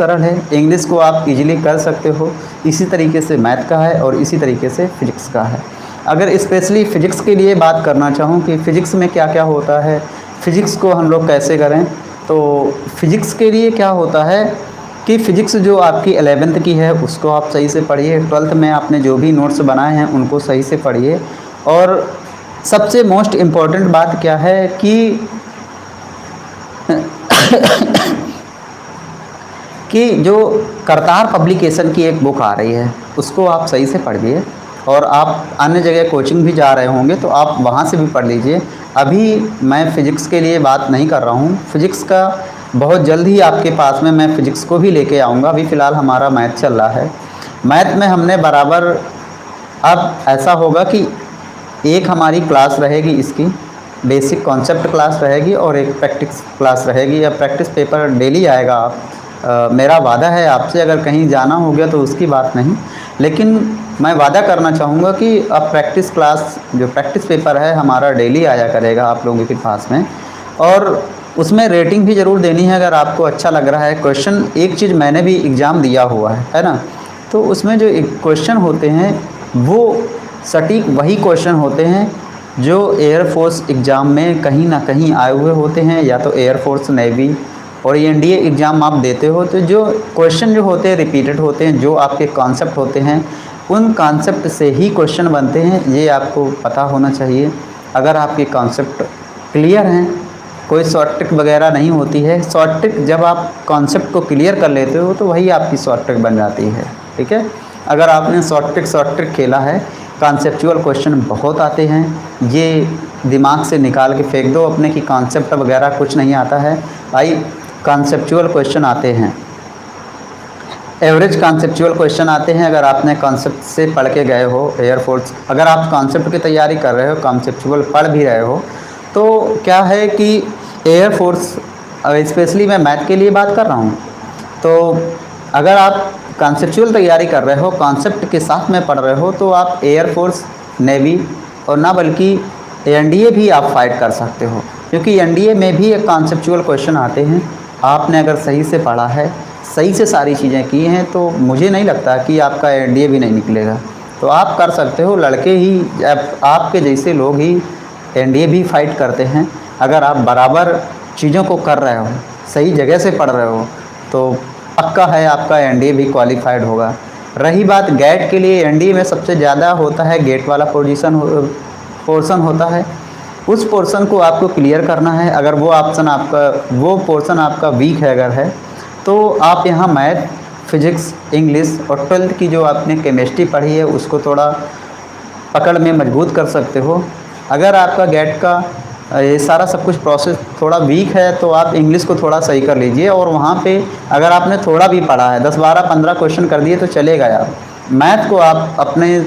सरल है, इंग्लिश को आप इजीली कर सकते हो, इसी तरीके से मैथ का है और इसी तरीके से फिजिक्स का है। अगर स्पेशली फिजिक्स के लिए बात करना चाहूँ कि फिजिक्स में क्या क्या होता है, फिजिक्स को हम लोग कैसे करें, तो फिजिक्स के लिए क्या होता है कि फ़िज़िक्स जो आपकी 11th की है उसको आप सही से पढ़िए, 12th में आपने जो भी नोट्स बनाए हैं उनको सही से पढ़िए। और सबसे मोस्ट इम्पॉर्टेंट बात क्या है कि जो करतार पब्लिकेशन की एक बुक आ रही है उसको आप सही से पढ़िए। और आप अन्य जगह कोचिंग भी जा रहे होंगे तो आप वहाँ से भी पढ़ लीजिए। अभी मैं फ़िज़िक्स के लिए बात नहीं कर रहा हूँ, फ़िज़िक्स का बहुत जल्द ही आपके पास में मैं फ़िज़िक्स को भी लेके आऊँगा। अभी फ़िलहाल हमारा मैथ चल रहा है, मैथ में हमने बराबर अब ऐसा होगा कि एक हमारी क्लास रहेगी, इसकी बेसिक कॉन्सेप्ट क्लास रहेगी और एक प्रैक्टिस क्लास रहेगी। या प्रैक्टिस पेपर डेली आएगा। आप मेरा वादा है आपसे, अगर कहीं जाना हो गया तो उसकी बात नहीं, लेकिन मैं वादा करना चाहूँगा कि अब प्रैक्टिस क्लास जो प्रैक्टिस पेपर है हमारा डेली आया करेगा आप लोगों के पास में। और उसमें रेटिंग भी ज़रूर देनी है अगर आपको अच्छा लग रहा है क्वेश्चन। एक चीज़ मैंने भी एग्ज़ाम दिया हुआ है ना, तो उसमें जो क्वेश्चन होते हैं वो सटीक वही क्वेश्चन होते हैं जो एयरफोर्स एग्ज़ाम में कहीं ना कहीं आए हुए होते हैं, या तो एयरफोर्स, नेवी और एनडीए एग्ज़ाम आप देते हो तो जो क्वेश्चन जो होते हैं रिपीटेड होते हैं, जो आपके कॉन्सेप्ट होते हैं उन कॉन्सेप्ट से ही क्वेश्चन बनते हैं, ये आपको पता होना चाहिए। अगर आपके कॉन्सेप्ट क्लियर हैं, कोई शॉर्ट ट्रिक वगैरह नहीं होती है। शॉर्ट ट्रिक जब आप कॉन्सेप्ट को क्लियर कर लेते हो तो वही आपकी शॉर्ट ट्रिक बन जाती है, ठीक है। अगर आपने शॉर्ट ट्रिक खेला है, कॉन्सेप्चुअल क्वेश्चन बहुत आते हैं, ये दिमाग से निकाल के फेंक दो अपने कि कॉन्सेप्ट वगैरह कुछ नहीं आता है भाई। कॉन्सेप्चुअल क्वेश्चन आते हैं, एवरेज कॉन्सेप्चुअल क्वेश्चन आते हैं। अगर आपने कॉन्सेप्ट से पढ़ के गए हो एयरफोर्स, अगर आप कॉन्सेप्ट की तैयारी कर रहे हो, कॉन्सेप्चुअल पढ़ भी रहे हो, तो क्या है कि एयरफोर्स, स्पेशली मैं मैथ के लिए बात कर रहा हूँ, तो अगर आप कॉन्सेप्चुअल तैयारी कर रहे हो, कॉन्सेप्ट के साथ में पढ़ रहे हो, तो आप एयरफोर्स, नेवी और ना बल्कि एनडीए भी आप फाइट कर सकते हो, क्योंकि एनडीए में भी एक कॉन्सेप्चुअल क्वेश्चन आते हैं। आपने अगर सही से पढ़ा है, सही से सारी चीज़ें की हैं, तो मुझे नहीं लगता कि आपका एनडीए भी नहीं निकलेगा। तो आप कर सकते हो, लड़के ही आपके जैसे लोग ही एनडीए भी फाइट करते हैं। अगर आप बराबर चीज़ों को कर रहे हो, सही जगह से पढ़ रहे हो, तो पक्का है आपका एनडीए भी क्वालिफाइड होगा। रही बात गेट के लिए, एनडीए में सबसे ज़्यादा होता है गेट वाला पोर्शन होता है, उस पोर्शन को आपको क्लियर करना है। अगर वो पोर्शन आपका वीक है अगर है, तो आप यहाँ मैथ, फिजिक्स, इंग्लिश और 12th की जो आपने केमिस्ट्री पढ़ी है उसको थोड़ा पकड़ में मजबूत कर सकते हो। अगर आपका गेट का ये सारा सब कुछ प्रोसेस थोड़ा वीक है तो आप इंग्लिश को थोड़ा सही कर लीजिए, और वहाँ पे अगर आपने थोड़ा भी पढ़ा है, 10, 12, 15 क्वेश्चन कर दिए तो चलेगा यार। मैथ को आप अपने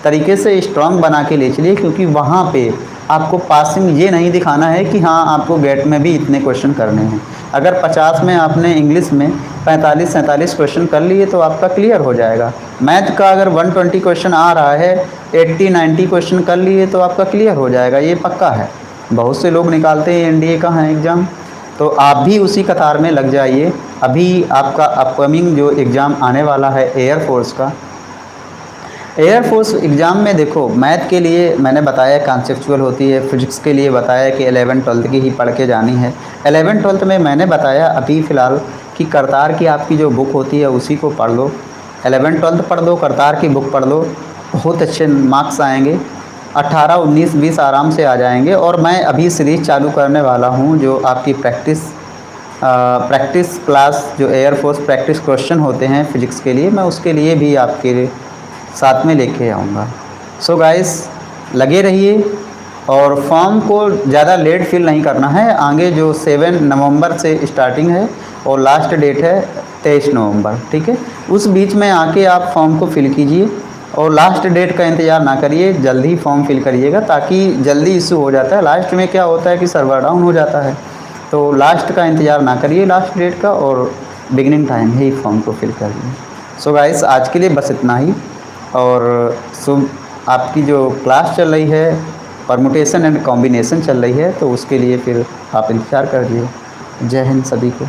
तरीके से स्ट्रांग बना के ले चलिए, क्योंकि वहाँ पे आपको पासिंग ये नहीं दिखाना है कि हाँ आपको गेट में भी इतने क्वेश्चन करने हैं। अगर 50 में आपने इंग्लिश में 45-47 क्वेश्चन कर लिए तो आपका क्लियर हो जाएगा। मैथ का अगर 120 क्वेश्चन आ रहा है, 80-90 क्वेश्चन कर लिए तो आपका क्लियर हो जाएगा, ये पक्का है। बहुत से लोग निकालते हैं एनडीए का है एग्ज़ाम, तो आप भी उसी कतार में लग जाइए। अभी आपका अपकमिंग जो एग्ज़ाम आने वाला है एयरफोर्स का, एयरफोर्स एग्ज़ाम में देखो, मैथ के लिए मैंने बताया कॉन्सेप्चुअल होती है, फिजिक्स के लिए बताया कि 11th-12th की ही पढ़ के जानी है। 11th-12th में मैंने बताया अभी फ़िलहाल कि करतार की आपकी जो बुक होती है उसी को पढ़ लो। 11th-12th पढ़ लो, करतार की बुक पढ़ लो, बहुत अच्छे मार्क्स आएंगे। 18, 19, 20 आराम से आ जाएंगे। और मैं अभी सीरीज़ चालू करने वाला हूँ जो आपकी प्रैक्टिस क्लास, जो एयरफोर्स प्रैक्टिस क्वेश्चन होते हैं फ़िज़िक्स के लिए, मैं उसके लिए भी आपके साथ में लेके आऊँगा। सो गाइस, लगे रहिए, और फॉर्म को ज़्यादा लेट फिल नहीं करना है। आगे जो 7 नवंबर से स्टार्टिंग है और लास्ट डेट है 23 नवंबर, ठीक है। उस बीच में आके आप फॉर्म को फिल कीजिए, और लास्ट डेट का इंतज़ार ना करिए, जल्दी फॉर्म फिल करिएगा, ताकि जल्दी इशू हो जाता है। लास्ट में क्या होता है कि सर्वर डाउन हो जाता है, तो लास्ट का इंतज़ार ना करिए लास्ट डेट का, और बिगिनिंग टाइम ही फॉर्म को फिल करिए। सो गाइस, आज के लिए बस इतना ही। और आपकी जो क्लास चल रही है, परमुटेशन एंड कॉम्बिनेशन चल रही है, तो उसके लिए फिर आप इंतज़ार करिए। जय हिंद सभी को।